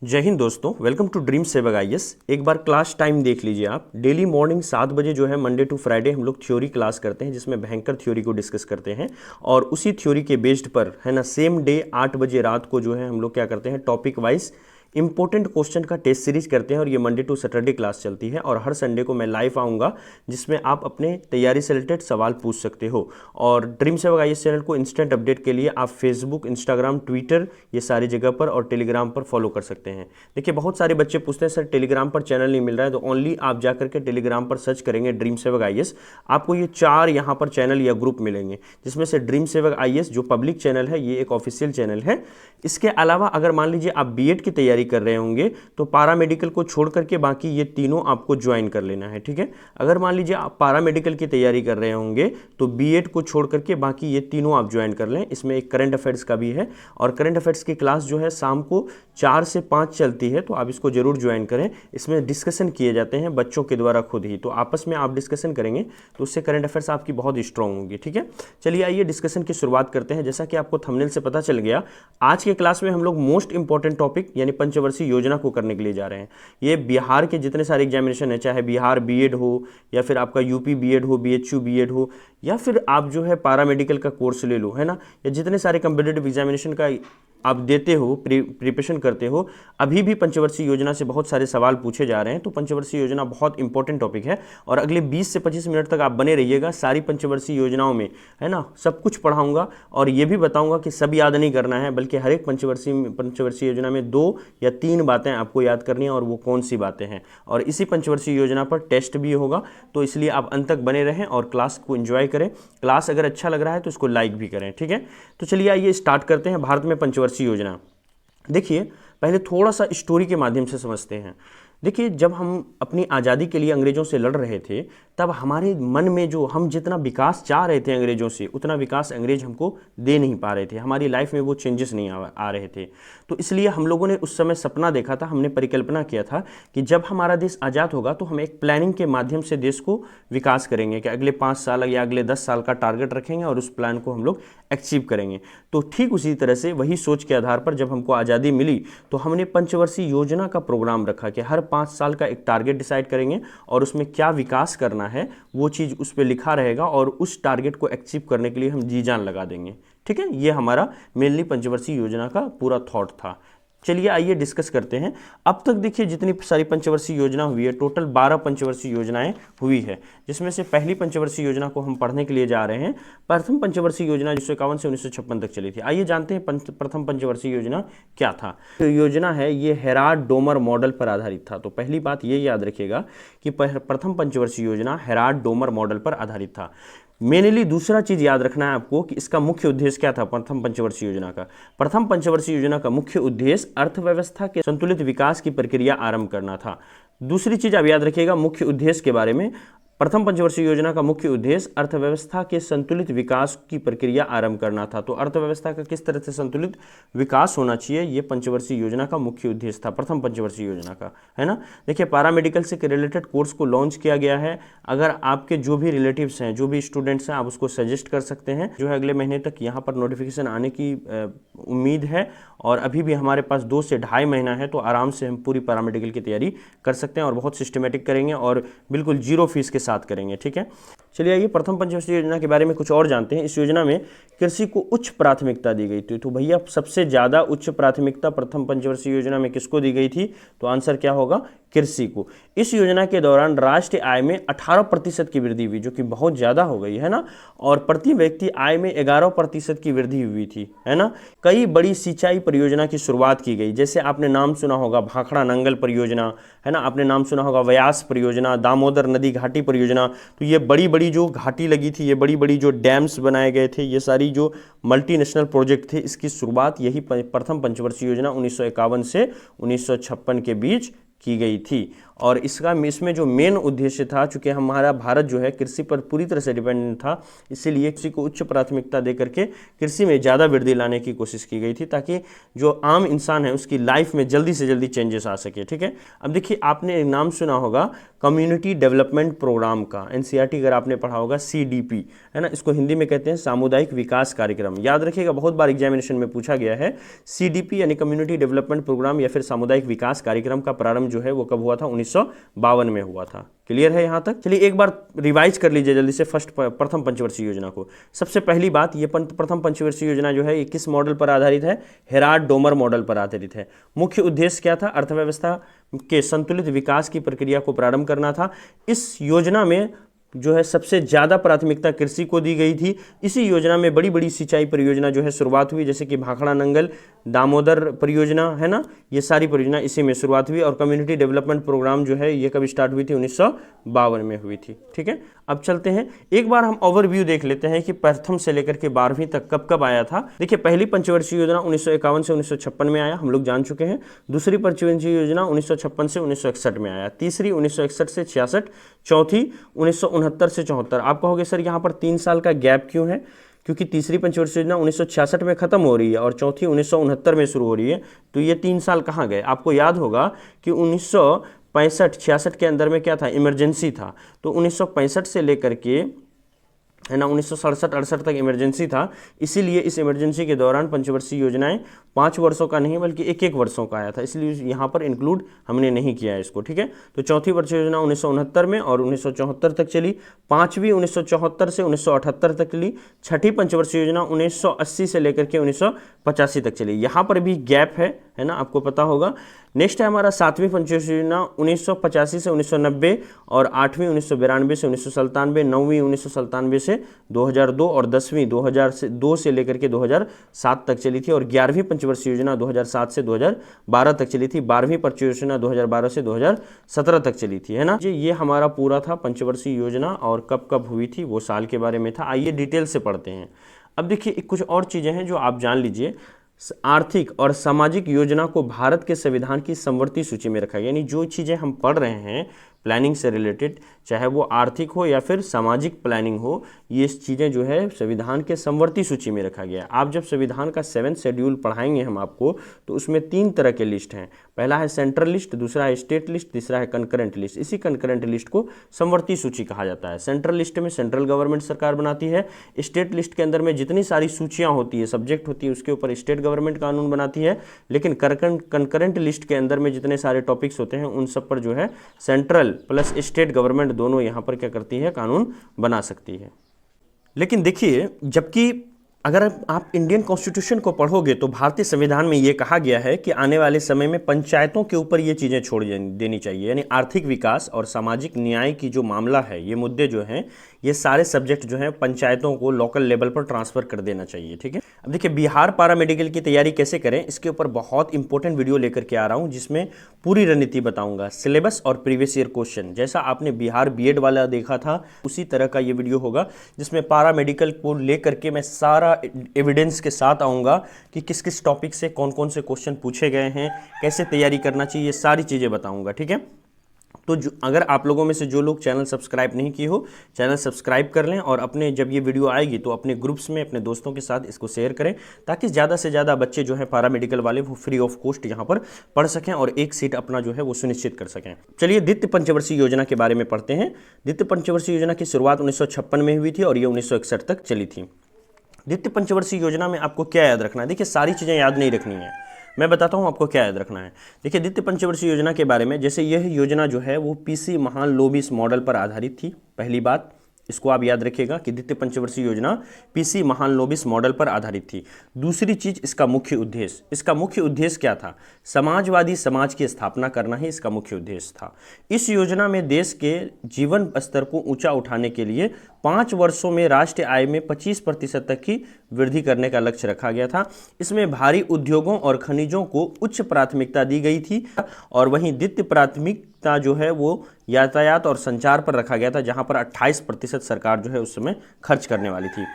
जय हिंद दोस्तों, welcome to dream सेवक आईएएस। एक बार क्लास टाइम देख लीजिए आप। डेली मॉर्निंग 7 बजे जो है मंडे टू फ्राइडे हम लोग थ्योरी क्लास करते हैं, जिसमें भयंकर थ्योरी को डिस्कस करते हैं और उसी थ्योरी के बेस्ड पर है ना सेम डे 8 बजे रात को जो है हम लोग क्या करते हैं, टॉपिक वाइज इंपॉर्टेंट क्वेश्चन का टेस्ट सीरीज करते हैं। और ये मंडे टू सैटरडे क्लास चलती है और हर संडे को मैं लाइव आऊँगा, जिसमें आप अपने तैयारी से रिलेटेड सवाल पूछ सकते हो। और ड्रीम सेवक आईएएस चैनल को इंस्टेंट अपडेट के लिए आप फेसबुक, इंस्टाग्राम, ट्विटर ये सारी जगह पर और टेलीग्राम पर फॉलो कर सकते हैं। देखिए, बहुत सारे बच्चे पूछते हैं सर टेलीग्राम पर चैनल नहीं मिल रहा है, तो ओनली आप जाकर के टेलीग्राम पर सर्च करेंगे ड्रीम सेवक आईएएस, आपको ये 4 यहाँ पर चैनल या ग्रुप मिलेंगे, जिसमें से ड्रीम सेवक आईएएस जो पब्लिक चैनल है, ये एक ऑफिशियल चैनल है। इसके अलावा अगर मान लीजिए आप बीएड की तैयारी कर रहे होंगे तो पारा मेडिकल को छोड़ करके बाकी ये तीनों आपको ज्वाइन कर लेना है, ठीक है। अगर मान लीजिए आप पारा मेडिकल की तैयारी कर रहे होंगे तो बीएड को छोड़ करके बाकी ये तीनों आप ज्वाइन कर लें। इसमें एक करंट अफेयर्स का भी है और करंट अफेयर्स की क्लास जो है शाम को 4 से 5 चलती है, तो आप इसको जरूर ज्वाइन करें। इसमें डिस्कशन किए जाते हैं बच्चों के द्वारा खुद ही, तो आपस में आप डिस्कशन करेंगे तो उससे करंट अफेयर्स आपकी बहुत स्ट्रांग होगी, ठीक है। चलिए आइए डिस्कशन की शुरुआत करते हैं। जैसा कि आपको थंबनेल से पता चल गया, आज के क्लास में हम लोग मोस्ट इंपॉर्टेंट टॉपिक यानी पंचवर्षीय योजना को करने के लिए जा रहे हैं। ये बिहार के जितने सारे एग्जामिनेशन है, चाहे बिहार बीएड हो या फिर आपका यूपी बीएड हो, बीएचयू बीएड हो, या फिर आप जो है पारा मेडिकल का कोर्स ले लो, है ना, या जितने सारे कॉम्पिटिटिव एग्जामिनेशन का आप देते हो, प्रिपरेशन करते हो, अभी भी पंचवर्षीय योजना से बहुत सारे सवाल पूछे जा रहे हैं। तो पंचवर्षीय योजना बहुत इंपॉर्टेंट टॉपिक है और अगले 20 से 25 मिनट तक आप बने रहिएगा। सारी पंचवर्षीय योजनाओं में है ना सब कुछ पढ़ाऊंगा और ये भी बताऊंगा कि सब याद नहीं करना है, बल्कि हर एक पंचवर्षीय योजना में 2 या 3 बातें आपको याद करनी है और वो कौन सी बातें हैं। और इसी पंचवर्षीय योजना पर टेस्ट भी होगा, तो इसलिए आप अंत तक बने रहें और क्लास को एंजॉय करें। क्लास अगर अच्छा लग रहा है तो इसको लाइक भी करें, ठीक है। तो चलिए आइए स्टार्ट करते हैं भारत में पंचवर्षीय योजना। देखिए, पहले थोड़ा सा स्टोरी के माध्यम से समझते हैं। देखिए, जब हम अपनी आज़ादी के लिए अंग्रेज़ों से लड़ रहे थे, तब हमारे मन में जो हम जितना विकास चाह रहे थे अंग्रेज़ों से, उतना विकास अंग्रेज़ हमको दे नहीं पा रहे थे। हमारी लाइफ में वो चेंजेस नहीं आ रहे थे। तो इसलिए हम लोगों ने उस समय सपना देखा था, हमने परिकल्पना किया था कि जब हमारा देश आज़ाद होगा तो हम एक प्लानिंग के माध्यम से देश को विकास करेंगे, कि अगले 5 साल या अगले 10 साल का टारगेट रखेंगे और उस प्लान को हम लोग अचीव करेंगे। तो ठीक उसी तरह से वही सोच के आधार पर जब हमको आज़ादी मिली तो हमने पंचवर्षीय योजना का प्रोग्राम रखा कि हर 5 साल का एक टारगेट डिसाइड करेंगे और उसमें क्या विकास करना है वो चीज़ उस पर लिखा रहेगा और उस टारगेट को अचीव करने के लिए हम जी जान लगा देंगे, ठीक है। ये हमारा मेनली पंचवर्षीय योजना का पूरा थॉट था। चलिए आइए डिस्कस करते हैं। अब तक देखिए जितनी सारी पंचवर्षीय योजना हुई है, टोटल 12 पंचवर्षीय योजनाएं हुई है, जिसमें से पहली पंचवर्षीय योजना को हम पढ़ने के लिए जा रहे हैं। प्रथम पंचवर्षीय योजना 1951 से 1956 तक चली थी। आइए जानते हैं प्रथम पंचवर्षीय योजना क्या था। तो योजना है ये हेराल्ड डोमर मॉडल पर आधारित था। तो पहली बात ये याद रखिएगा कि प्रथम पंचवर्षीय योजना हेराल्ड डोमर मॉडल पर आधारित था। मेनली दूसरा चीज याद रखना है आपको कि इसका मुख्य उद्देश्य क्या था। प्रथम पंचवर्षीय योजना का का मुख्य उद्देश्य अर्थव्यवस्था के संतुलित विकास की प्रक्रिया आरंभ करना था। दूसरी चीज आप याद रखिएगा मुख्य उद्देश्य के बारे में। प्रथम पंचवर्षीय योजना का मुख्य उद्देश्य अर्थव्यवस्था के संतुलित विकास की प्रक्रिया आरंभ करना था। तो अर्थव्यवस्था का किस तरह से संतुलित विकास होना चाहिए, ये पंचवर्षीय योजना का मुख्य उद्देश्य था, प्रथम पंचवर्षीय योजना का, है ना। देखिए, पैरामेडिकल से रिलेटेड कोर्स को लॉन्च किया गया है। अगर आपके जो भी रिलेटिव्स हैं, जो भी स्टूडेंट्स हैं, आप उसको सजेस्ट कर सकते हैं। जो है अगले महीने तक यहाँ पर नोटिफिकेशन आने की उम्मीद है और अभी भी हमारे पास 2 से ढाई महीना है, तो आराम से हम पूरी पैरामेडिकल की तैयारी कर सकते हैं और बहुत सिस्टमेटिक करेंगे और बिल्कुल जीरो फीस के साथ करेंगे, ठीक है। चलिए आइए प्रथम पंचवर्षीय योजना के बारे में कुछ और जानते हैं। इस योजना में कृषि को उच्च प्राथमिकता दी गई थी। तो भैया सबसे ज़्यादा उच्च प्राथमिकता प्रथम पंचवर्षीय योजना में किसको दी गई थी, तो आंसर क्या होगा, कृषि को। इस योजना के दौरान राष्ट्रीय आय में 18% की वृद्धि हुई, जो कि बहुत ज़्यादा हो गई है ना, और प्रति व्यक्ति आय में 11% की वृद्धि हुई थी, है ना। कई बड़ी सिंचाई परियोजना की शुरुआत की गई, जैसे आपने नाम सुना होगा भाखड़ा नंगल परियोजना, है ना, आपने नाम सुना होगा व्यास परियोजना, दामोदर नदी घाटी परियोजना। तो ये बड़ी बड़ी जो घाटी लगी थी, ये बड़ी बड़ी जो डैम्स बनाए गए थे, ये सारी जो मल्टीनेशनल प्रोजेक्ट थे, इसकी शुरुआत यही प्रथम पंचवर्षीय योजना 1951 से 1956 के बीच की गई थी। और इसमें जो मेन उद्देश्य था, चूँकि हमारा भारत जो है कृषि पर पूरी तरह से डिपेंडेंट था, इसीलिए कृषि को उच्च प्राथमिकता दे करके कृषि में ज़्यादा वृद्धि लाने की कोशिश की गई थी, ताकि जो आम इंसान है उसकी लाइफ में जल्दी से जल्दी चेंजेस आ सके। ठीक है, अब देखिए आपने एक नाम सुना होगा कम्युनिटी डेवलपमेंट प्रोग्राम का, एनसीईआरटी अगर आपने पढ़ा होगा, सीडीपी है ना, इसको हिंदी में कहते हैं सामुदायिक विकास कार्यक्रम। याद रखिएगा, बहुत बार एग्जामिनेशन में पूछा गया है। सीडीपी यानी कम्युनिटी डेवलपमेंट प्रोग्राम या फिर सामुदायिक विकास कार्यक्रम का प्रारंभ जो है वो कब हुआ था? 1952 में हुआ था। क्लियर है यहाँ तक? चलिए एक बार रिवाइज कर लीजिए जल्दी से प्रथम पंचवर्षीय योजना को। सबसे पहली बात, ये प्रथम पंचवर्षीय योजना जो है ये किस मॉडल पर आधारित है? हेराल्ड डोमर मॉडल पर आधारित है। मुख्य उद्देश्य क्या था? अर्थव्यवस्था के संतुलित विकास की प्रक्रिया को प्रारंभ करना था। इस योजना में जो है सबसे ज़्यादा प्राथमिकता कृषि को दी गई थी। इसी योजना में बड़ी बड़ी सिंचाई परियोजना जो है शुरुआत हुई, जैसे कि भाखड़ा नंगल, दामोदर परियोजना है ना, ये सारी परियोजना इसी में शुरुआत हुई। और कम्युनिटी डेवलपमेंट प्रोग्राम जो है ये कब स्टार्ट हुई थी? 1952 में हुई थी। ठीक है, अब चलते हैं एक बार हम ओवरव्यू देख लेते हैं कि प्रथम से लेकर के 12वीं तक कब कब आया था। देखिए पहली पंचवर्षीय योजना 1951 से 1956 में आया, हम लोग जान चुके हैं। दूसरी पंचवर्षीय योजना 1956 से 1961 में आया। तीसरी 1961 से 66, चौथी 1969 से 74। आप कहोगे सर यहाँ पर 3 साल का गैप क्यों है? क्योंकि तीसरी पंचवर्षीय योजना 1966 में खत्म हो रही है और चौथी 1969 में शुरू हो रही है, तो ये 3 साल कहाँ गए? आपको याद होगा कि 1965-66 के अंदर में क्या था? इमरजेंसी था। तो 1965 से लेकर के है ना 1967-68 तक इमरजेंसी था, इसीलिए इस इमरजेंसी के दौरान पंचवर्षीय योजनाएं 5 वर्षों का नहीं बल्कि 1-1 वर्षों का आया था, इसलिए यहाँ पर इंक्लूड हमने नहीं किया है इसको। ठीक है, तो चौथी वर्ष योजना 1969 में और 1974 तक चली। पाँचवीं 1974 से 1978 तक चली। छठी पंचवर्षीय योजना 1980 से लेकर के 1985 तक चली। यहाँ पर भी गैप है ना, आपको पता होगा। नेक्स्ट है हमारा सातवीं पंचवर्षीय योजना 1985 से 1990 और आठवीं 1992 से 1997, नौवीं 1997 से 2002 और 10वीं 2002 से लेकर के 2007 तक चली थी। और 11वीं पंचवर्षीय योजना 2007 से 2012 तक चली थी। 12वीं पंचवर्षीय योजना 2012 से 2017 तक चली थी, है ना। ये हमारा पूरा था पंचवर्षीय योजना, और कब कब हुई थी वो साल के बारे में था। आइए डिटेल से पढ़ते हैं। अब देखिए कुछ और चीज़ें हैं जो आप जान लीजिए। आर्थिक और सामाजिक योजना को भारत के संविधान की समवर्ती सूची में रखा गया, यानी जो चीज़ें हम पढ़ रहे हैं प्लानिंग से रिलेटेड, चाहे वो आर्थिक हो या फिर सामाजिक प्लानिंग हो, ये चीज़ें जो है संविधान के समवर्ती सूची में रखा गया है। आप जब संविधान का 7th शेड्यूल पढ़ाएंगे हम आपको, तो उसमें 3 तरह के लिस्ट हैं। पहला है सेंट्रल लिस्ट, दूसरा है स्टेट लिस्ट, तीसरा है कंकरेंट लिस्ट। इसी कंकरेंट लिस्ट को समवर्ती सूची कहा जाता है। सेंट्रल लिस्ट में सेंट्रल गवर्नमेंट सरकार बनाती है। स्टेट लिस्ट के अंदर में जितनी सारी सूचियाँ होती है, सब्जेक्ट होती है, उसके ऊपर स्टेट गवर्नमेंट कानून बनाती है। लेकिन कंकरेंट लिस्ट के अंदर में जितने सारे टॉपिक्स होते हैं उन सब पर जो है सेंट्रल प्लस स्टेट गवर्नमेंट दोनों यहाँ पर क्या करती है? कानून बना सकती है। लेकिन देखिए, जबकि अगर आप इंडियन कॉन्स्टिट्यूशन को पढ़ोगे तो भारतीय संविधान में ये कहा गया है कि आने वाले समय में पंचायतों के ऊपर ये चीज़ें छोड़ देनी चाहिए, यानी आर्थिक विकास और सामाजिक न्याय की जो मामला है, ये मुद्दे जो हैं, ये सारे सब्जेक्ट जो हैं पंचायतों को लोकल लेवल पर ट्रांसफ़र कर देना चाहिए। ठीक है, अब देखिए बिहार पारा मेडिकल की तैयारी कैसे करें, इसके ऊपर बहुत इंपॉर्टेंट वीडियो लेकर के आ रहा हूँ, जिसमें पूरी रणनीति बताऊंगा, सिलेबस और प्रीवियस ईयर क्वेश्चन। जैसा आपने बिहार बीएड वाला देखा था उसी तरह का ये वीडियो होगा, जिसमें पारा मेडिकल को लेकर के मैं सारा एविडेंस के साथ आऊँगा कि किस किस टॉपिक से कौन कौन से क्वेश्चन पूछे गए हैं, कैसे तैयारी करना चाहिए, ये सारी चीज़ें बताऊँगा। ठीक है, तो अगर आप लोगों में से जो लोग चैनल सब्सक्राइब नहीं किए हो, चैनल सब्सक्राइब कर लें, और अपने जब ये वीडियो आएगी तो अपने ग्रुप्स में अपने दोस्तों के साथ इसको शेयर करें, ताकि ज़्यादा से ज़्यादा बच्चे जो है पारा मेडिकल वाले वो फ्री ऑफ कॉस्ट यहाँ पर पढ़ सकें और एक सीट अपना जो है वो सुनिश्चित कर सकें। चलिए द्वितीय पंचवर्षीय योजना के बारे में पढ़ते हैं। द्वितीय पंचवर्षीय योजना की शुरुआत 1956 में हुई थी और ये 1961 तक चली थी। द्वितीय पंचवर्षीय योजना में आपको क्या याद रखना है? देखिए सारी चीज़ें याद नहीं रखनी है, मैं बताता हूँ आपको क्या याद रखना है। देखिए द्वितीय पंचवर्षीय योजना के बारे में, जैसे यह योजना जो है वो पीसी महालनोबिस मॉडल पर आधारित थी। पहली बात इसको आप याद रखिएगा कि द्वितीय पंचवर्षीय योजना पीसी महालनोबिस मॉडल पर आधारित थी। दूसरी चीज, इसका मुख्य उद्देश्य। इसका मुख्य उद्देश्य क्या था? समाजवादी समाज की स्थापना करना ही इसका मुख्य उद्देश्य था। इस योजना में देश के जीवन स्तर को ऊंचा उठाने के लिए 5 वर्षों में राष्ट्रीय आय में 25% तक की वृद्धि करने का लक्ष्य रखा गया था। इसमें भारी उद्योगों और खनिजों को उच्च प्राथमिकता दी गई थी, और वहीं द्वितीय प्राथमिकता जो है वो यातायात और संचार पर रखा गया था, जहां पर 28% सरकार जो है उस समय खर्च करने वाली थी।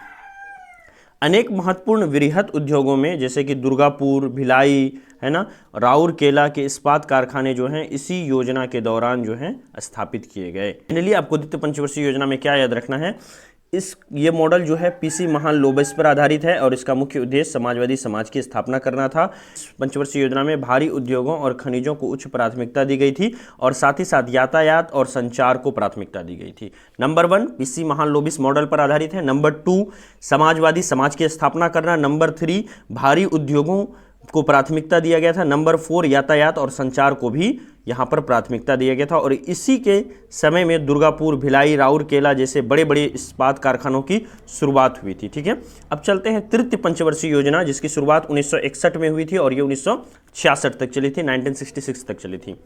अनेक महत्वपूर्ण वृहत उद्योगों में जैसे कि दुर्गापुर, भिलाई, है ना, राउरकेला के इस्पात कारखाने जो हैं इसी योजना के दौरान जो हैं स्थापित किए गए। फाइनली आपको द्वितीय पंचवर्षीय योजना में क्या याद रखना है, ये मॉडल जो है पीसी महालनोबिस पर आधारित है और इसका मुख्य उद्देश्य समाजवादी समाज की स्थापना करना था। पंचवर्षीय योजना में भारी उद्योगों और खनिजों को उच्च प्राथमिकता दी गई थी और साथ ही साथ यातायात और संचार को प्राथमिकता दी गई थी। नंबर 1 पीसी महालनोबिस मॉडल पर आधारित है। नंबर 2 समाजवादी समाज की स्थापना करना। नंबर 3 भारी उद्योगों को प्राथमिकता दिया गया था। नंबर 4 यातायात और संचार को भी यहाँ पर प्राथमिकता दिया गया था और इसी के समय में दुर्गापुर, भिलाई, राउरकेला जैसे बड़े बड़े इस्पात कारखानों की शुरुआत हुई थी। ठीक है, अब चलते हैं तृतीय पंचवर्षीय योजना, जिसकी शुरुआत 1961 में हुई थी और ये 1966 तक चली थी, 1966 तक चली थी।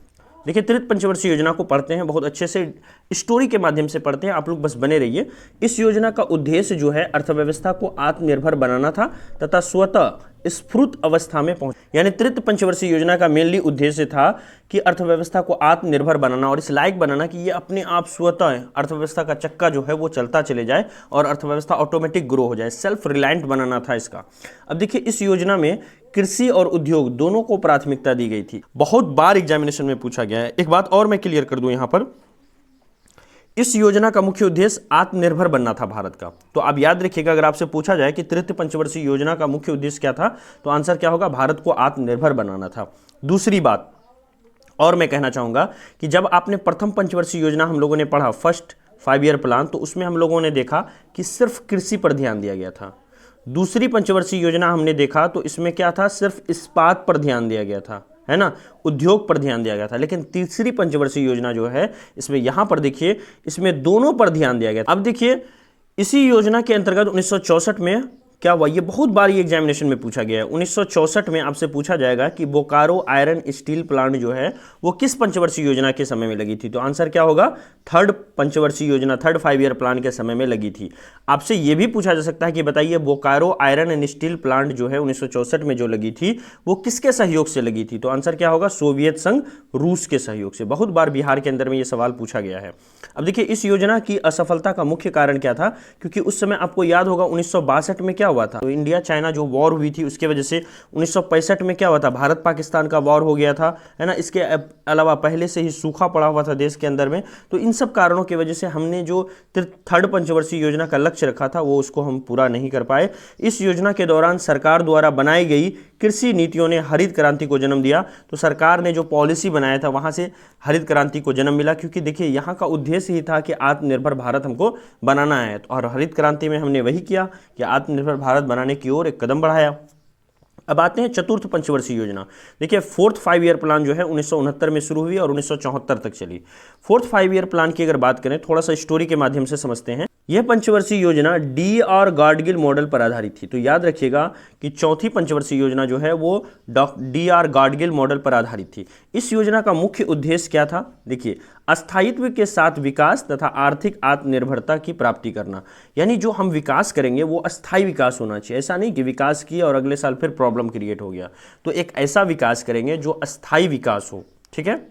देखिए, तृतीय पंचवर्षीय योजना को पढ़ते हैं, बहुत अच्छे से स्टोरी के माध्यम से पढ़ते हैं, आप लोग बस बने रहिए। इस योजना का उद्देश्य जो है अर्थव्यवस्था को आत्मनिर्भर बनाना था तथा स्वतः स्फूर्त अवस्था में पहुंच, यानी तृतीय पंचवर्षीय योजना का मेनली उद्देश्य था कि अर्थव्यवस्था को आत्मनिर्भर बनाना और इस लायक बनाना कि ये अपने आप स्वतः अर्थव्यवस्था का चक्का जो है वो चलता चले जाए और अर्थव्यवस्था ऑटोमेटिक ग्रो हो जाए, सेल्फ रिलायंट बनाना था इसका। अब देखिए, इस योजना में कृषि और उद्योग दोनों को प्राथमिकता दी गई थी। बहुत बार एग्जामिनेशन में पूछा गया है। एक बात और मैं क्लियर कर दूं, यहां पर इस योजना का मुख्य उद्देश्य आत्मनिर्भर बनना था भारत का। तो आप याद रखिएगा, अगर आपसे पूछा जाए कि तृतीय पंचवर्षीय योजना का मुख्य उद्देश्य क्या था, तो आंसर क्या होगा, भारत को आत्मनिर्भर बनाना था। दूसरी बात और मैं कहना चाहूंगा कि जब आपने प्रथम पंचवर्षीय योजना हम लोगों ने पढ़ा, फर्स्ट 5 ईयर प्लान, तो उसमें हम लोगों ने देखा कि सिर्फ कृषि पर ध्यान दिया गया था। दूसरी पंचवर्षीय योजना हमने देखा तो इसमें क्या था, सिर्फ इस्पात पर ध्यान दिया गया था, है ना, उद्योग पर ध्यान दिया गया था। लेकिन तीसरी पंचवर्षीय योजना जो है इसमें यहां पर देखिए, इसमें दोनों पर ध्यान दिया गया। अब देखिए, इसी योजना के अंतर्गत 1964 में क्या हुआ, ये बहुत बार ये एग्जामिनेशन में पूछा गया है। 1964 में आपसे पूछा जाएगा कि बोकारो आयरन स्टील प्लांट जो है वो किस पंचवर्षीय योजना के समय में लगी थी, तो आंसर क्या होगा, थर्ड पंचवर्षीय योजना, थर्ड 5 ईयर प्लान के समय में लगी थी। आपसे ये भी पूछा जा सकता है कि बताइए Bokaro iron and steel plant जो है 1964 में जो लगी थी वो किसके सहयोग से लगी थी, तो आंसर क्या होगा, सोवियत संघ रूस के सहयोग से। बहुत बार बिहार के अंदर में ये सवाल पूछा गया है। अब देखिए, इस योजना की असफलता का मुख्य कारण क्या था, क्योंकि उस समय आपको याद होगा 1962 में क्या हुआ था, तो इंडिया चाइना जो वॉर हुई थी उसके वजह से 1965 में क्या हुआ था, भारत पाकिस्तान का वॉर हो गया था, है ना। इसके अलावा पहले से ही सूखा पड़ा हुआ था देश के अंदर में। तो इन सब कारणों की वजह से हमने जो थर्ड पंचवर्षीय योजना का लक्ष्य रखा था वो उसको हम पूरा नहीं कर पाए। इस योजना के दौरान सरकार द्वारा बनाई गई कृषि नीतियों ने हरित क्रांति को जन्म दिया। तो सरकार ने जो पॉलिसी बनाया था वहां से हरित क्रांति को जन्म मिला, क्योंकि देखिए यहाँ का उद्देश्य ही था कि आत्मनिर्भर भारत हमको बनाना है। और हरित क्रांति में हमने वही किया कि आत्मनिर्भर भारत बनाने की ओर एक कदम बढ़ाया। अब आते हैं चतुर्थ पंचवर्षीय योजना। देखिए, फोर्थ 5 ईयर प्लान जो है 1969 में शुरू हुई और 1974 तक चली। फोर्थ 5 ईयर प्लान की अगर बात करें, थोड़ा सा स्टोरी के माध्यम से समझते हैं। यह पंचवर्षीय योजना डी.आर. गाडगिल मॉडल पर आधारित थी। तो याद रखिएगा कि चौथी पंचवर्षीय योजना जो है वो डी.आर. गाडगिल मॉडल पर आधारित थी। इस योजना का मुख्य उद्देश्य क्या था, देखिए, स्थायित्व के साथ विकास तथा आर्थिक आत्मनिर्भरता की प्राप्ति करना। यानी जो हम विकास करेंगे वो अस्थायी विकास होना चाहिए। ऐसा नहीं कि विकास किया और अगले साल फिर प्रॉब्लम क्रिएट हो गया। तो एक ऐसा विकास करेंगे जो अस्थायी विकास हो, ठीक है,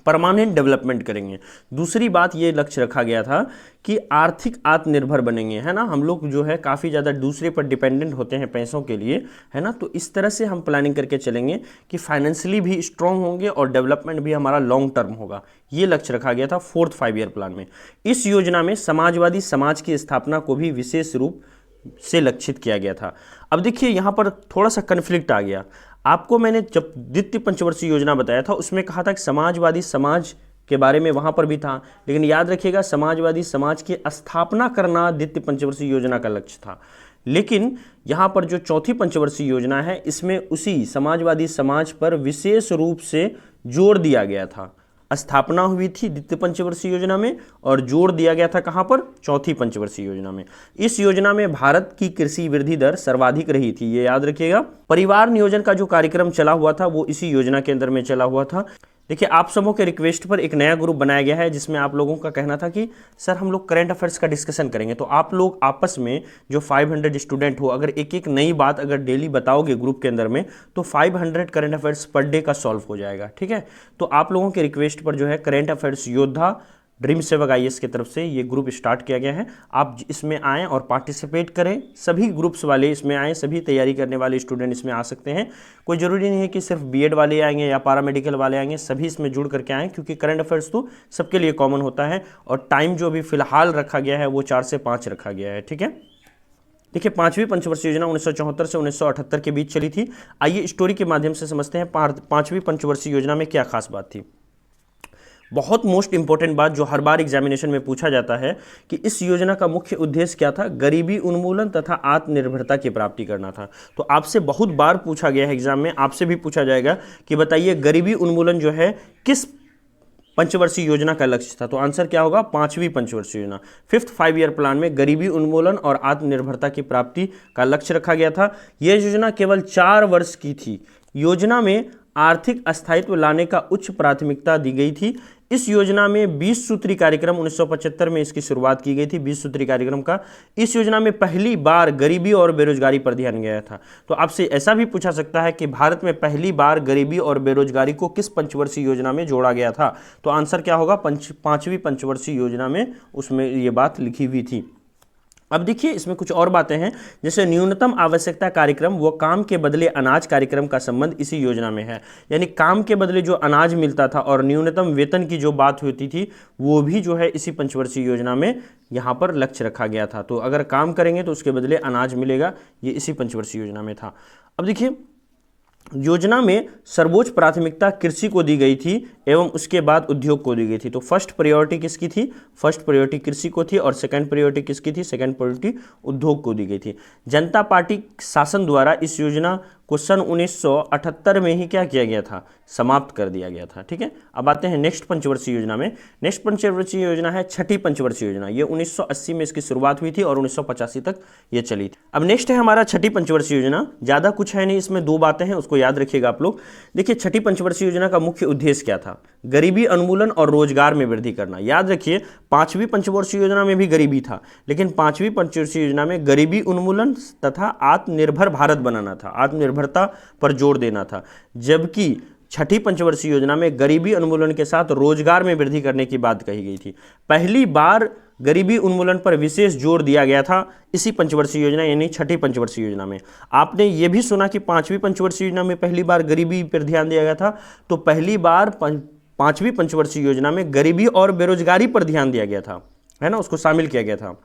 परमानेंट डेवलपमेंट करेंगे। दूसरी बात ये लक्ष्य रखा गया था कि आर्थिक आत्मनिर्भर बनेंगे, है ना। हम लोग जो है काफ़ी ज़्यादा दूसरे पर डिपेंडेंट होते हैं पैसों के लिए, है ना। तो इस तरह से हम प्लानिंग करके चलेंगे कि फाइनेंशियली भी स्ट्रांग होंगे और डेवलपमेंट भी हमारा लॉन्ग टर्म होगा। ये लक्ष्य रखा गया था फोर्थ 5 ईयर प्लान में। इस योजना में समाजवादी समाज की स्थापना को भी विशेष रूप से लक्षित किया गया था। अब देखिए, यहाँ पर थोड़ा सा कन्फ्लिक्ट आ गया। आपको मैंने जब द्वितीय पंचवर्षीय योजना बताया था उसमें कहा था कि समाजवादी समाज के बारे में वहां पर भी था, लेकिन याद रखिएगा समाजवादी समाज की स्थापना करना द्वितीय पंचवर्षीय योजना का लक्ष्य था। लेकिन यहां पर जो चौथी पंचवर्षीय योजना है इसमें उसी समाजवादी समाज पर विशेष रूप से जोर दिया गया था। स्थापना हुई थी द्वितीय पंचवर्षीय योजना में और जोर दिया गया था कहां पर, चौथी पंचवर्षीय योजना में। इस योजना में भारत की कृषि वृद्धि दर सर्वाधिक रही थी, ये याद रखिएगा। परिवार नियोजन का जो कार्यक्रम चला हुआ था वो इसी योजना के अंदर में चला हुआ था। देखिए, आप सबों के रिक्वेस्ट पर एक नया ग्रुप बनाया गया है जिसमें आप लोगों का कहना था कि सर हम लोग करंट अफेयर्स का डिस्कशन करेंगे। तो आप लोग आपस में जो 500 स्टूडेंट हो, अगर एक एक नई बात अगर डेली बताओगे ग्रुप के अंदर में तो 500 करंट अफेयर्स पर डे का सॉल्व हो जाएगा, ठीक है। तो आप लोगों के रिक्वेस्ट पर जो है करंट अफेयर्स योद्धा ड्रीम सेवक आईएएस की तरफ से ये ग्रुप स्टार्ट किया गया है। आप इसमें आएँ और पार्टिसिपेट करें, सभी ग्रुप्स वाले इसमें आएँ, सभी तैयारी करने वाले स्टूडेंट इसमें आ सकते हैं। कोई ज़रूरी नहीं है कि सिर्फ बीएड वाले आएंगे या पैरामेडिकल वाले आएंगे, सभी इसमें जुड़ करके आएँ, क्योंकि करंट अफेयर्स तो सबके लिए कॉमन होता है। और टाइम जो अभी फिलहाल रखा गया है वो 4 से 5 रखा गया है, ठीक है। देखिए, 5वीं पंचवर्षीय योजना 1974 से 1978 के बीच चली थी। आइए स्टोरी के माध्यम से समझते हैं 5वीं पंचवर्षीय योजना में क्या खास बात थी। बहुत मोस्ट इंपॉर्टेंट बात जो हर बार एग्जामिनेशन में पूछा जाता है कि इस योजना का मुख्य उद्देश्य क्या था, गरीबी उन्मूलन तथा आत्मनिर्भरता की प्राप्ति करना था। तो आपसे बहुत बार पूछा गया है एग्जाम में, आपसे भी पूछा जाएगा कि बताइए गरीबी उन्मूलन जो है किस पंचवर्षीय योजना का लक्ष्य था। तो आंसर क्या होगा, 5वीं पंचवर्षीय योजना, 5th 5 ईयर प्लान में गरीबी उन्मूलन और आत्मनिर्भरता की प्राप्ति का लक्ष्य रखा गया था। यह योजना केवल 4 वर्ष की थी। योजना में आर्थिक अस्थायित्व लाने का उच्च प्राथमिकता दी गई थी। इस योजना में 20 सूत्री कार्यक्रम 1975 में इसकी शुरुआत की गई थी, 20 सूत्री कार्यक्रम का। इस योजना में पहली बार गरीबी और बेरोजगारी पर ध्यान गया था। तो आपसे ऐसा भी पूछा सकता है कि भारत में पहली बार गरीबी और बेरोजगारी को किस पंचवर्षीय योजना में जोड़ा गया था। तो आंसर क्या होगा, 5वीं पंचवर्षीय योजना में उसमें ये बात लिखी हुई थी। अब देखिए इसमें कुछ और बातें हैं, जैसे न्यूनतम आवश्यकता कार्यक्रम व काम के बदले अनाज कार्यक्रम का संबंध इसी योजना में है। यानी काम के बदले जो अनाज मिलता था और न्यूनतम वेतन की जो बात होती थी वो भी जो है इसी पंचवर्षीय योजना में यहाँ पर लक्ष्य रखा गया था। तो अगर काम करेंगे तो उसके बदले अनाज मिलेगा, ये इसी पंचवर्षीय योजना में था। अब देखिए, योजना में सर्वोच्च प्राथमिकता कृषि को दी गई थी एवं उसके बाद उद्योग को दी गई थी। तो फर्स्ट प्रायोरिटी किसकी थी, फर्स्ट प्रायोरिटी कृषि को थी, और सेकंड प्रायोरिटी किसकी थी, सेकंड प्रायोरिटी उद्योग को दी गई थी। जनता पार्टी शासन द्वारा इस योजना को सन 1978 में ही क्या किया गया था, समाप्त कर दिया गया था, ठीक है। अब आते हैं नेक्स्ट पंचवर्षीय योजना में। नेक्स्ट पंचवर्षीय योजना है 6ठी पंचवर्षीय योजना। ये 1980 में इसकी शुरुआत हुई थी और 1985 तक ये चली थी। अब नेक्स्ट है हमारा 6ठी पंचवर्षीय योजना। ज़्यादा कुछ है नहीं, इसमें 2 बातें हैं, उसको याद रखिएगा आप लोग। देखिए, 6ठी पंचवर्षीय योजना का मुख्य उद्देश्य क्या था, गरीबी उन्मूलन और रोजगार में वृद्धि करना। याद रखिए, 5वीं पंचवर्षीय योजना में भी गरीबी था, लेकिन 5वीं पंचवर्षीय योजना में गरीबी उन्मूलन तथा आत्मनिर्भर भारत बनाना था, आत्मनिर्भरता पर जोर देना था। जबकि 6ठी पंचवर्षीय योजना में गरीबी उन्मूलन के साथ रोजगार में वृद्धि करने की बात कही गई थी। पहली बार गरीबी उन्मूलन पर विशेष जोर दिया गया था इसी पंचवर्षीय योजना यानी 6ठी पंचवर्षीय योजना में। आपने ये भी सुना कि 5वीं पंचवर्षीय योजना में पहली बार गरीबी पर ध्यान दिया गया था। तो पहली बार 5वीं पंचवर्षीय योजना में गरीबी और बेरोजगारी पर ध्यान दिया गया था, है ना, उसको शामिल किया गया था।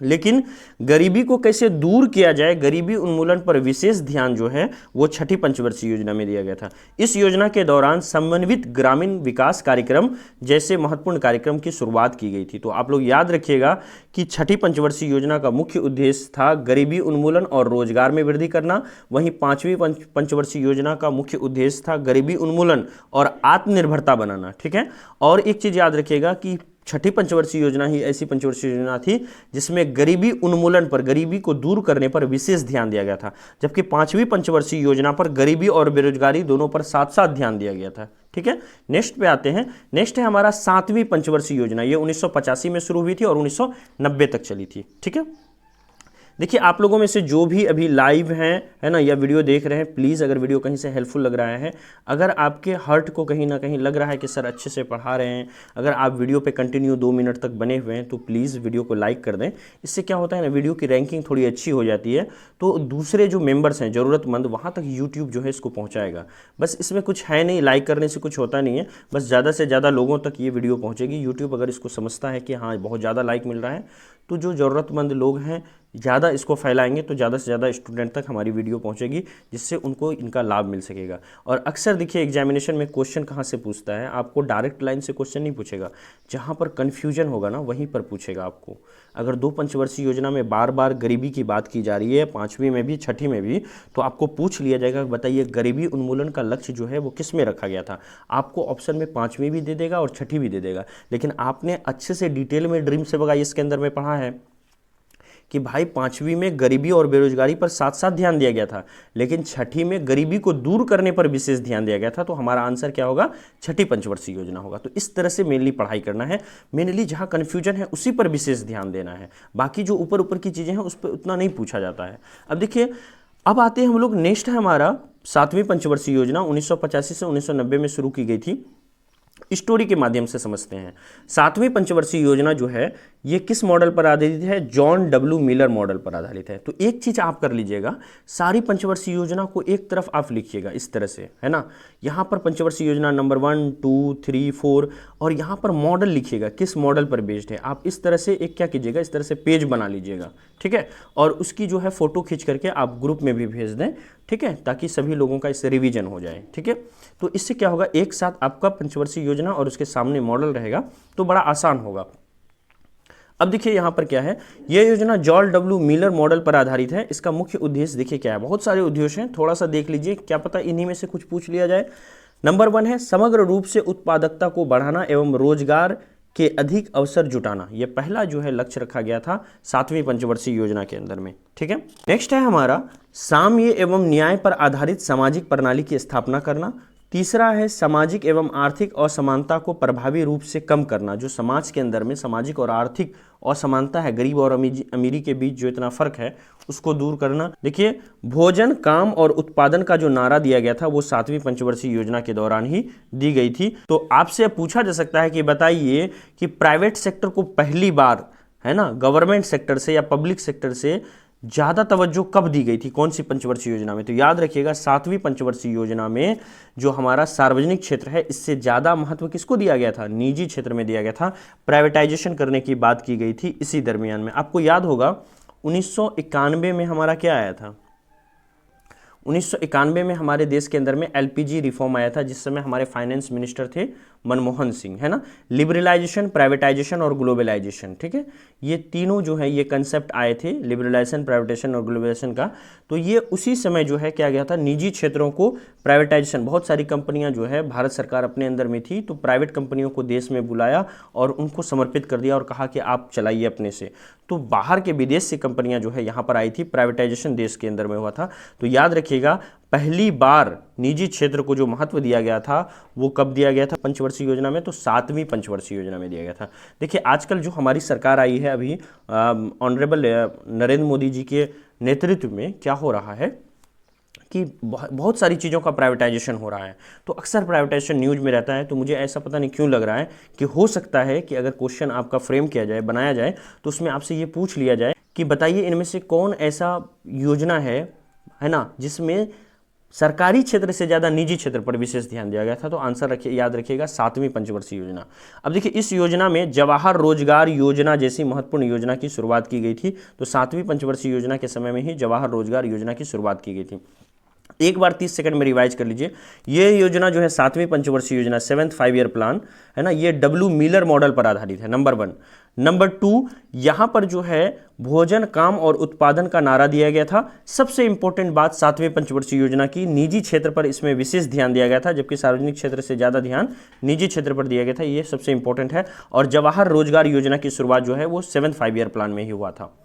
लेकिन गरीबी को कैसे दूर किया जाए, गरीबी उन्मूलन पर विशेष ध्यान जो है वो 6ठी पंचवर्षीय योजना में दिया गया था। इस योजना के दौरान समन्वित ग्रामीण विकास कार्यक्रम जैसे महत्वपूर्ण कार्यक्रम की शुरुआत की गई थी। तो आप लोग याद रखिएगा कि 6ठी पंचवर्षीय योजना का मुख्य उद्देश्य था गरीबी उन्मूलन और रोजगार में वृद्धि करना। वहीं 5वीं पंचवर्षीय योजना का मुख्य उद्देश्य था गरीबी उन्मूलन और आत्मनिर्भरता बनाना, ठीक है। और एक चीज याद रखिएगा कि 6ठी पंचवर्षीय योजना ही ऐसी पंचवर्षीय योजना थी जिसमें गरीबी उन्मूलन पर, गरीबी को दूर करने पर विशेष ध्यान दिया गया था। जबकि 5वीं पंचवर्षीय योजना पर गरीबी और बेरोजगारी दोनों पर साथ साथ ध्यान दिया गया था, ठीक है। नेक्स्ट पे आते हैं। नेक्स्ट है हमारा 7वीं पंचवर्षीय योजना। ये 1985 में शुरू हुई थी और 1990 तक चली थी, ठीक है। देखिए, आप लोगों में से जो भी अभी लाइव हैं, है ना, या वीडियो देख रहे हैं, प्लीज़ अगर वीडियो कहीं से हेल्पफुल लग रहा है, अगर आपके हार्ट को कहीं ना कहीं लग रहा है कि सर अच्छे से पढ़ा रहे हैं, अगर आप वीडियो पे कंटिन्यू 2 मिनट तक बने हुए हैं, तो प्लीज़ वीडियो को लाइक कर दें। इससे क्या होता है ना, वीडियो की रैंकिंग थोड़ी अच्छी हो जाती है, तो दूसरे जो मेंबर्स हैं ज़रूरतमंद, वहाँ तक यूट्यूब जो है इसको पहुँचाएगा। बस इसमें कुछ है नहीं, लाइक करने से कुछ होता नहीं है, बस ज़्यादा से ज़्यादा लोगों तक ये वीडियो पहुँचेगी। यूट्यूब अगर इसको समझता है कि हाँ बहुत ज़्यादा लाइक मिल रहा है, तो जो ज़रूरतमंद लोग हैं ज़्यादा इसको फैलाएंगे तो ज़्यादा से ज़्यादा स्टूडेंट तक हमारी वीडियो पहुंचेगी, जिससे उनको इनका लाभ मिल सकेगा। और अक्सर देखिए एग्जामिनेशन में क्वेश्चन कहाँ से पूछता है, आपको डायरेक्ट लाइन से क्वेश्चन नहीं पूछेगा, जहाँ पर कन्फ्यूजन होगा ना वहीं पर पूछेगा आपको। अगर 2 पंचवर्षीय योजना में बार बार गरीबी की बात की जा रही है, 5वीं में भी 6ठी में भी, तो आपको पूछ लिया जाएगा बताइए गरीबी उन्मूलन का लक्ष्य जो है वो किस में रखा गया था। आपको ऑप्शन में 5वीं भी दे देगा और 6ठी भी दे देगा। लेकिन आपने अच्छे से डिटेल में ड्रीम सेवक आईएएस के अंदर में पढ़ा है कि भाई 5वीं में गरीबी और बेरोजगारी पर साथ साथ ध्यान दिया गया था, लेकिन 6ठी में गरीबी को दूर करने पर विशेष ध्यान दिया गया था। तो हमारा आंसर क्या होगा, 6ठी पंचवर्षीय योजना होगा। तो इस तरह से मेनली पढ़ाई करना है, मेनली जहां कन्फ्यूजन है उसी पर विशेष ध्यान देना है, बाकी जो ऊपर ऊपर की चीज़ें हैं उस पर उतना नहीं पूछा जाता है। अब देखिए, अब आते हैं हम लोग, नेक्स्ट है हमारा 7वीं पंचवर्षीय योजना। 1985 से 1990 में शुरू की गई थी। स्टोरी के माध्यम से समझते हैं। सातवीं पंचवर्षीय योजना जो है ये किस मॉडल पर आधारित है? जॉन डब्ल्यू मिलर मॉडल पर आधारित है। तो एक चीज आप कर लीजिएगा, सारी पंचवर्षीय योजना को एक तरफ आप लिखिएगा इस तरह से, है ना। यहाँ पर पंचवर्षीय योजना नंबर 1, 2, 3, 4 और यहाँ पर मॉडल लिखिएगा, किस मॉडल पर बेस्ड है। आप इस तरह से एक क्या कीजिएगा, इस तरह से पेज बना लीजिएगा, ठीक है, और उसकी जो है फोटो खींच करके आप ग्रुप में भी भेज दें, ठीक है, ताकि सभी लोगों का इससे रिवीजन हो जाए, ठीक है। तो इससे क्या होगा, एक साथ आपका पंचवर्षीय योजना और उसके सामने मॉडल रहेगा तो बड़ा आसान होगा। अब देखिए यहाँ पर क्या है, यह योजना जॉन डब्ल्यू मिलर मॉडल पर आधारित है। इसका मुख्य उद्देश्य देखिए क्या है, बहुत सारे उद्देश्य हैं, थोड़ा सा देख लीजिए, क्या पता इन्हीं में से कुछ पूछ लिया जाए। नंबर 1 है समग्र रूप से उत्पादकता को बढ़ाना एवं रोजगार के अधिक अवसर जुटाना। यह पहला जो है लक्ष्य रखा गया था सातवीं पंचवर्षीय योजना के अंदर में, ठीक है। नेक्स्ट है हमारा साम्य एवं न्याय पर आधारित सामाजिक प्रणाली की स्थापना करना। तीसरा है सामाजिक एवं आर्थिक असमानता को प्रभावी रूप से कम करना। जो समाज के अंदर में सामाजिक और आर्थिक असमानता है, गरीब और अमीरी के बीच जो इतना फर्क है उसको दूर करना। देखिए भोजन, काम और उत्पादन का जो नारा दिया गया था वो सातवीं पंचवर्षीय योजना के दौरान ही दी गई थी। तो आपसे पूछा जा सकता है कि बताइए कि प्राइवेट सेक्टर को पहली बार, है ना, गवर्नमेंट सेक्टर से या पब्लिक सेक्टर से ज़्यादा तवज्जो कब दी गई थी, कौन सी पंचवर्षीय योजना में? तो याद रखिएगा सातवीं पंचवर्षीय योजना में जो हमारा सार्वजनिक क्षेत्र है इससे ज़्यादा महत्व किसको दिया गया था? निजी क्षेत्र में दिया गया था। प्राइवेटाइजेशन करने की बात की गई थी इसी दरमियान में। आपको याद होगा 1991 में हमारा क्या आया था? 1991 में हमारे देश के अंदर में एलपीजी रिफॉर्म आया था, जिस समय हमारे फाइनेंस मिनिस्टर थे मनमोहन सिंह, है ना। लिबरलाइजेशन, प्राइवेटाइजेशन और ग्लोबलाइजेशन, ठीक है, ये तीनों जो है ये कंसेप्ट आए थे, लिबरलाइजेशन, प्राइवेटाइजेशन और ग्लोबलाइजेशन का। तो ये उसी समय जो है क्या गया था, निजी क्षेत्रों को प्राइवेटाइजेशन, बहुत सारी कंपनियां जो है भारत सरकार अपने अंदर में थी तो प्राइवेट कंपनियों को देश में बुलाया और उनको समर्पित कर दिया और कहा कि आप चलाइए अपने से। तो बाहर के विदेश से कंपनियां जो है यहाँ पर आई थी, प्राइवेटाइजेशन देश के अंदर में हुआ था। तो याद रखिएगा पहली बार निजी क्षेत्र को जो महत्व दिया गया था वो कब दिया गया था पंचवर्षीय योजना में? तो सातवीं पंचवर्षीय योजना में दिया गया था। देखिए आजकल जो हमारी सरकार आई है अभी ऑनरेबल नरेंद्र मोदी जी के नेतृत्व में क्या हो रहा है कि बहुत सारी चीज़ों का प्राइवेटाइजेशन हो रहा है। तो अक्सर प्राइवेटाइजेशन न्यूज़ में रहता है, तो मुझे ऐसा पता नहीं क्यों लग रहा है कि हो सकता है कि अगर क्वेश्चन आपका फ्रेम किया जाए, बनाया जाए, तो उसमें आपसे ये पूछ लिया जाए कि बताइए इनमें से कौन ऐसा योजना है ना, जिसमें सरकारी क्षेत्र से ज़्यादा निजी क्षेत्र पर विशेष ध्यान दिया गया था। तो आंसर रखिए, याद रखिएगा सातवीं पंचवर्षीय योजना। अब देखिए इस योजना में जवाहर रोजगार योजना जैसी महत्वपूर्ण योजना की शुरुआत की गई थी। तो सातवीं पंचवर्षीय योजना के समय में ही जवाहर रोजगार योजना की शुरुआत की गई थी। एक बार 30 सेकंड में रिवाइज कर लीजिए। ये योजना जो है सातवीं पंचवर्षीय योजना, 7th 5 ईयर प्लान, है ना, ये डब्ल्यू मिलर मॉडल पर आधारित है, नंबर 1। नंबर 2, यहाँ पर जो है भोजन, काम और उत्पादन का नारा दिया गया था। सबसे इंपॉर्टेंट बात सातवीं पंचवर्षीय योजना की, निजी क्षेत्र पर इसमें विशेष ध्यान दिया गया था, जबकि सार्वजनिक क्षेत्र से ज़्यादा ध्यान निजी क्षेत्र पर दिया गया था, ये सबसे इंपॉर्टेंट है। और जवाहर रोजगार योजना की शुरुआत जो है वो 7th 5 ईयर प्लान में ही हुआ था।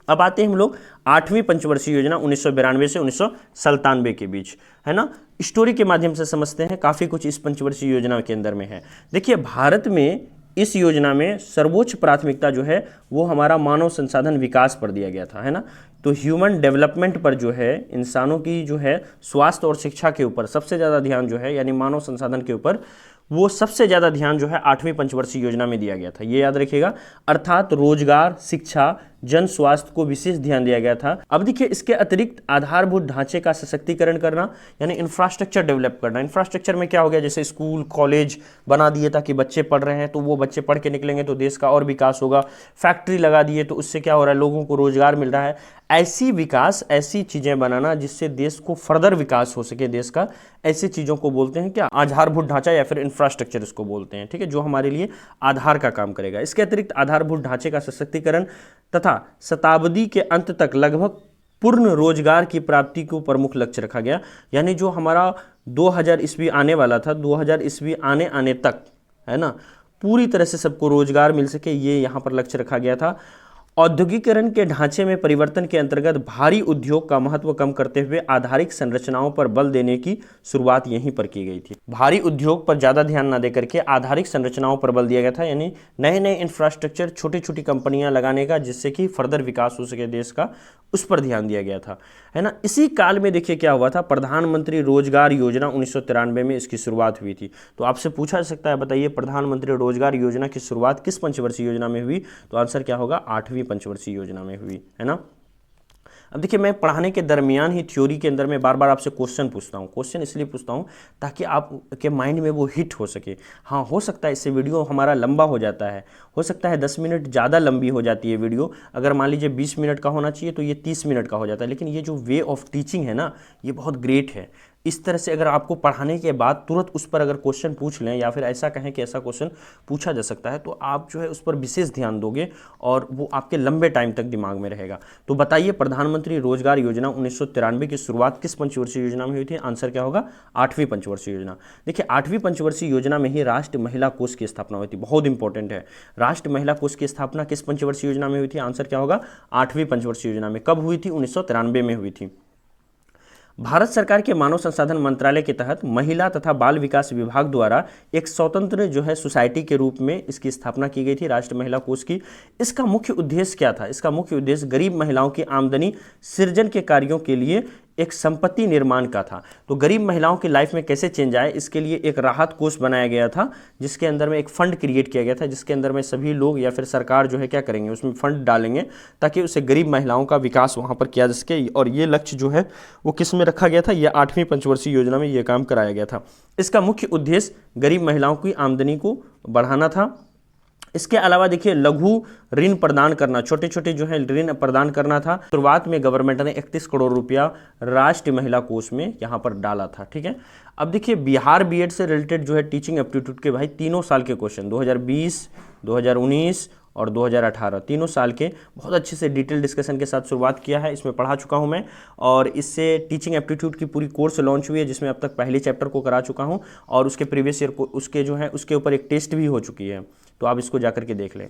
अब आते हैं हम लोग आठवीं पंचवर्षीय योजना 1992 से 1997 के बीच, है ना। स्टोरी के माध्यम से समझते हैं, काफ़ी कुछ इस पंचवर्षीय योजना के अंदर में है। देखिए भारत में इस योजना में सर्वोच्च प्राथमिकता जो है वो हमारा मानव संसाधन विकास पर दिया गया था, है ना। तो ह्यूमन डेवलपमेंट पर जो है, इंसानों की जो है स्वास्थ्य और शिक्षा के ऊपर सबसे ज़्यादा ध्यान जो है, यानी मानव संसाधन के ऊपर वो सबसे ज़्यादा ध्यान जो है आठवीं पंचवर्षीय योजना में दिया गया था, ये याद रखिएगा। अर्थात रोजगार, शिक्षा, जन स्वास्थ्य को विशेष ध्यान दिया गया था। अब देखिए इसके अतिरिक्त आधारभूत ढांचे का सशक्तिकरण करना, यानी इंफ्रास्ट्रक्चर डेवलप करना। इंफ्रास्ट्रक्चर में क्या हो गया, जैसे स्कूल, कॉलेज बना दिए ताकि बच्चे पढ़ रहे हैं तो वो बच्चे पढ़ के निकलेंगे तो देश का और विकास होगा। फैक्ट्री लगा दिए तो उससे क्या हो रहा है, लोगों को रोजगार मिल रहा है। ऐसी विकास, ऐसी चीज़ें बनाना जिससे देश को फर्दर विकास हो सके देश का, ऐसी चीज़ों को बोलते हैं क्या, आधारभूत ढांचा या फिर इंफ्रास्ट्रक्चर इसको बोलते हैं, ठीक है, जो हमारे लिए आधार का काम करेगा। इसके अतिरिक्त आधारभूत ढांचे का सशक्तिकरण तथा शताब्दी के अंत तक लगभग पूर्ण रोजगार की प्राप्ति को प्रमुख लक्ष्य रखा गया। यानी जो हमारा 2000 ईस्वी आने वाला था, 2000 ईस्वी आने तक, है ना, पूरी तरह से सबको रोजगार मिल सके, ये यहाँ पर लक्ष्य रखा गया था। औद्योगिकरण के ढांचे में परिवर्तन के अंतर्गत भारी उद्योग का महत्व कम करते हुए आधारिक संरचनाओं पर बल देने की शुरुआत यहीं पर की गई थी। भारी उद्योग पर ज़्यादा ध्यान न देकर के आधारिक संरचनाओं पर बल दिया गया था, यानी नए नए इंफ्रास्ट्रक्चर, छोटी छोटी कंपनियां लगाने का, जिससे कि फर्दर विकास हो सके देश का, उस पर ध्यान दिया गया था, है ना। इसी काल में देखिए क्या हुआ था, प्रधानमंत्री रोजगार योजना 1993 में इसकी शुरुआत हुई थी। तो आपसे पूछा जा सकता है, बताइए प्रधानमंत्री रोजगार योजना की शुरुआत किस पंचवर्षीय योजना में हुई? तो आंसर क्या होगा? 8वीं पंचवर्षीय योजना में हुई, है ना। अब देखिए, मैं पढ़ाने के दरमियान ही थ्योरी के अंदर में बार बार आपसे क्वेश्चन पूछता हूँ। क्वेश्चन इसलिए पूछता हूँ ताकि आपके माइंड में वो हिट हो सके। हाँ, हो सकता है इससे वीडियो हमारा लंबा हो जाता है, हो सकता है 10 मिनट ज़्यादा लंबी हो जाती है वीडियो। अगर मान लीजिए 20 मिनट का होना चाहिए तो ये 30 मिनट का हो जाता है। लेकिन ये जो वे ऑफ टीचिंग है ना, ये बहुत ग्रेट है। इस तरह से अगर आपको पढ़ाने के बाद तुरंत उस पर अगर क्वेश्चन पूछ लें, या फिर ऐसा कहें कि ऐसा क्वेश्चन पूछा जा सकता है, तो आप जो है उस पर विशेष ध्यान दोगे और वो आपके लंबे टाइम तक दिमाग में रहेगा। तो बताइए, प्रधानमंत्री रोजगार योजना 1993 की शुरुआत किस पंचवर्षीय योजना में हुई थी? आंसर क्या होगा? 8वीं पंचवर्षीय योजना। देखिए, 8वीं पंचवर्षीय योजना में ही राष्ट्रीय महिला कोष की स्थापना हुई थी। बहुत इंपॉर्टेंट है, राष्ट्रीय महिला कोष की स्थापना किस पंचवर्षीय योजना में हुई थी? आंसर क्या होगा? 8वीं पंचवर्षीय योजना में। कब हुई थी? 1993 में हुई थी। भारत सरकार के मानव संसाधन मंत्रालय के तहत महिला तथा बाल विकास विभाग द्वारा एक स्वतंत्र जो है सोसाइटी के रूप में इसकी स्थापना की गई थी, राष्ट्रीय महिला कोष की। इसका मुख्य उद्देश्य क्या था? इसका मुख्य उद्देश्य गरीब महिलाओं की आमदनी सृजन के कार्यों के लिए एक संपत्ति निर्माण का था। तो गरीब महिलाओं की लाइफ में कैसे चेंज आए, इसके लिए एक राहत कोष बनाया गया था, जिसके अंदर में एक फंड क्रिएट किया गया था, जिसके अंदर में सभी लोग या फिर सरकार जो है क्या करेंगे, उसमें फंड डालेंगे ताकि उससे गरीब महिलाओं का विकास वहाँ पर किया जा सके। और ये लक्ष्य जो है वो किस में रखा गया था? ये 8वीं पंचवर्षीय योजना में ये काम कराया गया था। इसका मुख्य उद्देश्य गरीब महिलाओं की आमदनी को बढ़ाना था। इसके अलावा देखिए, लघु ऋण प्रदान करना, छोटे छोटे जो है ऋण प्रदान करना था। शुरुआत में गवर्नमेंट ने 31 करोड़ रुपया राष्ट्रीय महिला कोष में यहाँ पर डाला था, ठीक है। अब देखिए, बिहार बीएड से रिलेटेड जो है टीचिंग एप्टीट्यूड के भाई तीनों साल के क्वेश्चन 2020, 2019 और 2018 तीनों साल के बहुत अच्छे से डिटेल डिस्कशन के साथ शुरुआत किया है। इसमें पढ़ा चुका हूं मैं, और इससे टीचिंग एप्टीट्यूड की पूरी कोर्स लॉन्च हुई है, जिसमें अब तक पहले चैप्टर को करा चुका हूं, और उसके प्रीवियस ईयर को उसके जो है उसके ऊपर एक टेस्ट भी हो चुकी है। तो आप इसको जाकर के देख लें।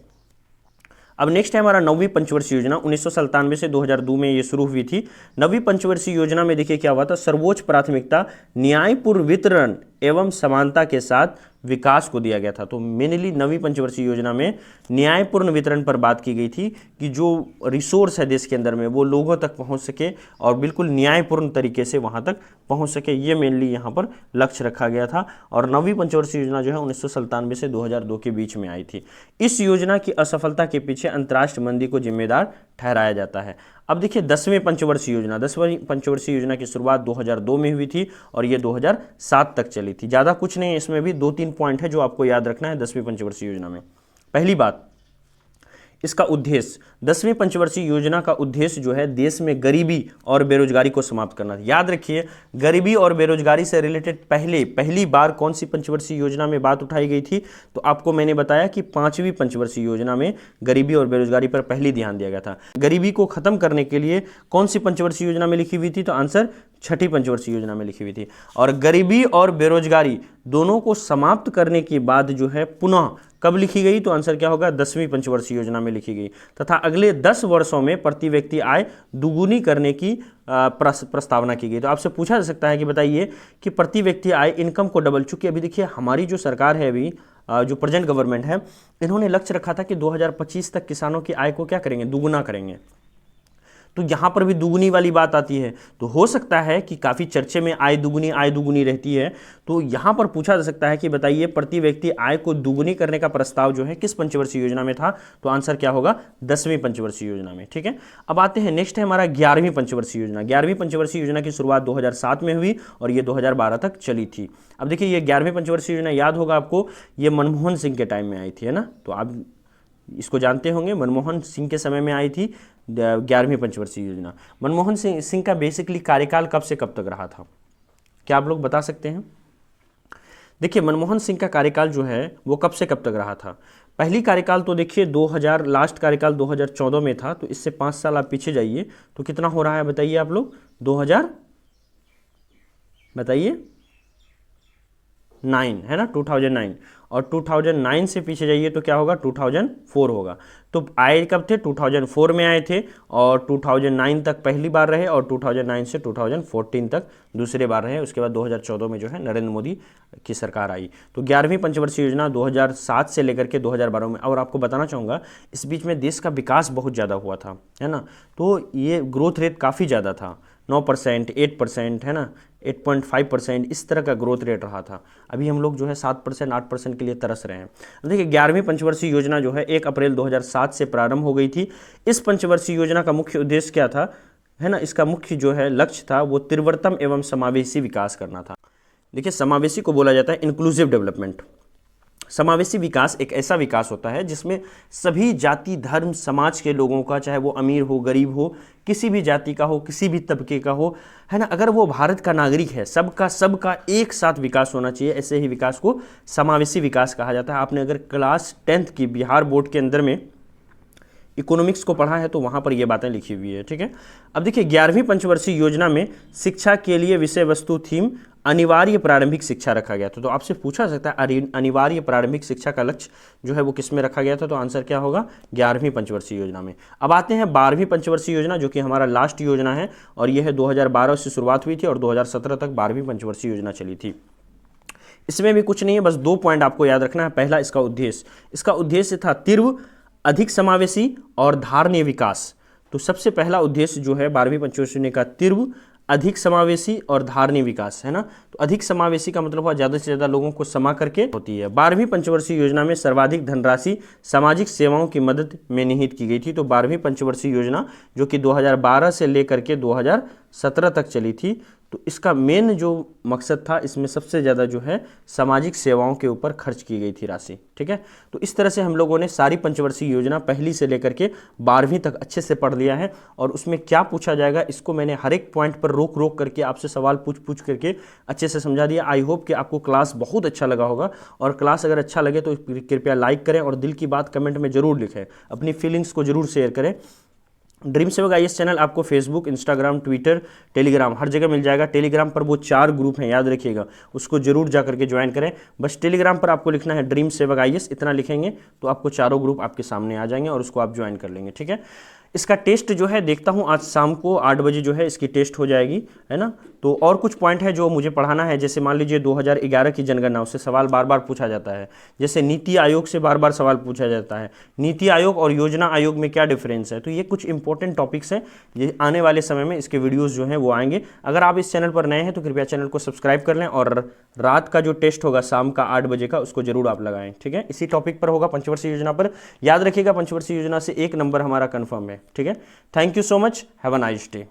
अब नेक्स्ट है हमारा 9वीं पंचवर्षीय योजना। 1997 से 2002 में ये शुरू हुई थी। 9वीं पंचवर्षीय योजना में देखिए क्या हुआ था, सर्वोच्च प्राथमिकता न्यायपूर्ण वितरण एवं समानता के साथ विकास को दिया गया था। तो मेनली 9वीं पंचवर्षीय योजना में न्यायपूर्ण वितरण पर बात की गई थी कि जो रिसोर्स है देश के अंदर में वो लोगों तक पहुंच सके और बिल्कुल न्यायपूर्ण तरीके से वहां तक पहुंच सके, ये मेनली यहाँ पर लक्ष्य रखा गया था। और 9वीं पंचवर्षीय योजना जो है 1997 से 2002 के बीच में आई थी। इस योजना की असफलता के पीछे अंतर्राष्ट्रीय मंदी को जिम्मेदार ठहराया जाता है। अब देखिए, 10वीं पंचवर्षीय योजना, 10वीं पंचवर्षीय योजना की शुरुआत 2002 में हुई थी और ये 2007 तक चली थी। ज़्यादा कुछ नहीं है, इसमें भी 2-3 पॉइंट है जो आपको याद रखना है 10वीं पंचवर्षीय योजना में। पहली बात, इसका उद्देश्य, 10वीं पंचवर्षीय योजना का उद्देश्य जो है देश में गरीबी और बेरोजगारी को समाप्त करना। याद रखिए, गरीबी और बेरोजगारी से रिलेटेड पहली बार कौन सी पंचवर्षीय योजना में बात उठाई गई थी? तो आपको मैंने बताया कि 5वीं पंचवर्षीय योजना में गरीबी और बेरोजगारी पर पहले ध्यान दिया गया था। गरीबी को खत्म करने के लिए कौन सी पंचवर्षीय योजना में लिखी हुई थी? तो आंसर 6ठी पंचवर्षीय योजना में लिखी हुई थी। और गरीबी और बेरोजगारी दोनों को समाप्त करने के बाद जो है पुनः कब लिखी गई? तो आंसर क्या होगा? 10वीं पंचवर्षीय योजना में लिखी गई, तथा अगले 10 वर्षों में प्रति व्यक्ति आय दुगुनी करने की प्रस्तावना की गई। तो आपसे पूछा जा सकता है कि बताइए कि प्रति व्यक्ति आय, इनकम को डबल, चूंकि अभी देखिए हमारी जो सरकार है, अभी जो प्रेजेंट गवर्नमेंट है, इन्होंने लक्ष्य रखा था कि 2025 तक किसानों की आय को क्या करेंगे? दुगुना करेंगे। तो यहाँ पर भी दुगुनी वाली बात आती है। तो हो सकता है कि काफ़ी चर्चे में आय दुगुनी रहती है। तो यहाँ पर पूछा जा सकता है कि बताइए प्रति व्यक्ति आय को दुगुनी करने का प्रस्ताव जो है किस पंचवर्षीय योजना में था? तो आंसर क्या होगा? 10वीं पंचवर्षीय योजना में, ठीक है। अब आते हैं, नेक्स्ट है हमारा 11वीं पंचवर्षीय योजना। 11वीं पंचवर्षीय योजना की शुरुआत 2007 में हुई और ये 2012 तक चली थी। अब देखिए, ये 11वीं पंचवर्षीय योजना याद होगा आपको, ये मनमोहन सिंह के टाइम में आई थी, है ना। तो आप इसको जानते होंगे, मनमोहन सिंह के समय में आई थी 11वीं पंचवर्षीय योजना। मनमोहन सिंह का बेसिकली कार्यकाल कब से कब तक रहा था? क्या आप लोग बता सकते हैं? देखिए, मनमोहन सिंह का कार्यकाल जो है वो कब से कब तक रहा था? पहली कार्यकाल तो देखिए 2000, लास्ट कार्यकाल 2014 में था। तो इससे 5 साल आप पीछे जाइए तो कितना हो रहा है बताइए आप लोग? 2000 बताइए 2009 है ना, 2009। और 2009 से पीछे जाइए तो क्या होगा, 2004 होगा। तो आए कब थे, 2004 में आए थे, और 2009 तक पहली बार रहे, और 2009 से 2014 तक दूसरे बार रहे। उसके बाद 2014 में जो है नरेंद्र मोदी की सरकार आई। तो 11वीं पंचवर्षीय योजना 2007 से लेकर के 2012 में। और आपको बताना चाहूँगा इस बीच में देश का विकास बहुत ज़्यादा हुआ था, है ना। तो ये ग्रोथ रेट काफ़ी ज़्यादा था, 9%, 8%, है ना, 8.5%, इस तरह का ग्रोथ रेट रहा था। अभी हम लोग जो है 7%, 8% के लिए तरस रहे हैं। देखिए 11वीं पंचवर्षीय योजना जो है 1 अप्रैल 2007 से प्रारंभ हो गई थी। इस पंचवर्षीय योजना का मुख्य उद्देश्य क्या था, है ना, इसका मुख्य जो है लक्ष्य था वो तीव्रतम एवं समावेशी विकास करना था। देखिए समावेशी को बोला जाता है इंक्लूसिव डेवलपमेंट। समावेशी विकास एक ऐसा विकास होता है जिसमें सभी जाति, धर्म, समाज के लोगों का, चाहे वो अमीर हो, गरीब हो, किसी भी जाति का हो, किसी भी तबके का हो, है ना, अगर वो भारत का नागरिक है, सबका एक साथ विकास होना चाहिए। ऐसे ही विकास को समावेशी विकास कहा जाता है। आपने अगर क्लास 10th की बिहार बोर्ड के अंदर में इकोनॉमिक्स को पढ़ा है तो वहाँ पर ये बातें लिखी हुई है, ठीक है। अब देखिए 11वीं पंचवर्षीय योजना में शिक्षा के लिए विषय वस्तु थीम अनिवार्य प्रारंभिक शिक्षा रखा गया था। तो आपसे पूछा सकता है अनिवार्य प्रारंभिक शिक्षा का लक्ष्य जो है वो किस में रखा गया था, तो आंसर क्या होगा, 11वीं पंचवर्षीय योजना में। अब आते हैं 12वीं पंचवर्षीय योजना, जो कि हमारा लास्ट योजना है, और यह है 2012 से शुरुआत हुई थी और 2017 तक 12वीं पंचवर्षीय योजना चली थी। इसमें भी कुछ नहीं है, बस 2 पॉइंट आपको याद रखना है। पहला इसका उद्देश्य, इसका उद्देश्य था तीव्र, अधिक समावेशी और धारणीय विकास। तो सबसे पहला उद्देश्य जो है 12वीं पंचवर्षीय योजना का तीव्र, अधिक समावेशी और धारणीय विकास, है ना। तो अधिक समावेशी का मतलब हुआ ज़्यादा से ज़्यादा लोगों को समा करके होती है। 12वीं पंचवर्षीय योजना में सर्वाधिक धनराशि सामाजिक सेवाओं की मदद में निहित की गई थी। तो 12वीं पंचवर्षीय योजना जो कि 2012 से लेकर के 2017 तक चली थी, तो इसका मेन जो मकसद था, इसमें सबसे ज़्यादा जो है सामाजिक सेवाओं के ऊपर खर्च की गई थी राशि, ठीक है। तो इस तरह से हम लोगों ने सारी पंचवर्षीय योजना पहली से लेकर के 12वीं तक अच्छे से पढ़ लिया है। और उसमें क्या पूछा जाएगा, इसको मैंने हर एक पॉइंट पर रोक रोक करके आपसे सवाल पूछ करके अच्छे से समझा दिया। आई होप कि आपको क्लास बहुत अच्छा लगा होगा, और क्लास अगर अच्छा लगे तो कृपया लाइक करें और दिल की बात कमेंट में ज़रूर लिखें, अपनी फीलिंग्स को ज़रूर शेयर करें। ड्रीम सेवक आईएएस चैनल आपको फेसबुक, इंस्टाग्राम, ट्विटर, टेलीग्राम हर जगह मिल जाएगा। टेलीग्राम पर वो 4 ग्रुप हैं, याद रखिएगा, उसको जरूर जा करके ज्वाइन करें। बस टेलीग्राम पर आपको लिखना है ड्रीम सेवक आईएएस, इतना लिखेंगे तो आपको चारों ग्रुप आपके सामने आ जाएंगे और उसको आप ज्वाइन कर लेंगे, ठीक है। इसका टेस्ट जो है देखता हूँ आज शाम को 8 बजे जो है इसकी टेस्ट हो जाएगी, है ना। तो और कुछ पॉइंट है जो मुझे पढ़ाना है, जैसे मान लीजिए 2011 की जनगणना, उससे सवाल बार बार पूछा जाता है। जैसे नीति आयोग से बार बार सवाल पूछा जाता है, नीति आयोग और योजना आयोग में क्या डिफरेंस है। तो ये कुछ इंपॉर्टेंट टॉपिक्स हैं, ये आने वाले समय में इसके वीडियोज़ जो हैं वो आएंगे। अगर आप इस चैनल पर नए हैं तो कृपया चैनल को सब्सक्राइब कर लें, और रात का जो टेस्ट होगा शाम का 8 बजे का, उसको जरूर आप लगाएं, ठीक है। इसी टॉपिक पर होगा, पंचवर्षीय योजना पर। याद रखिएगा पंचवर्षीय योजना से 1 नंबर हमारा कन्फर्म है, ठीक है। Thank you so much, have a nice day.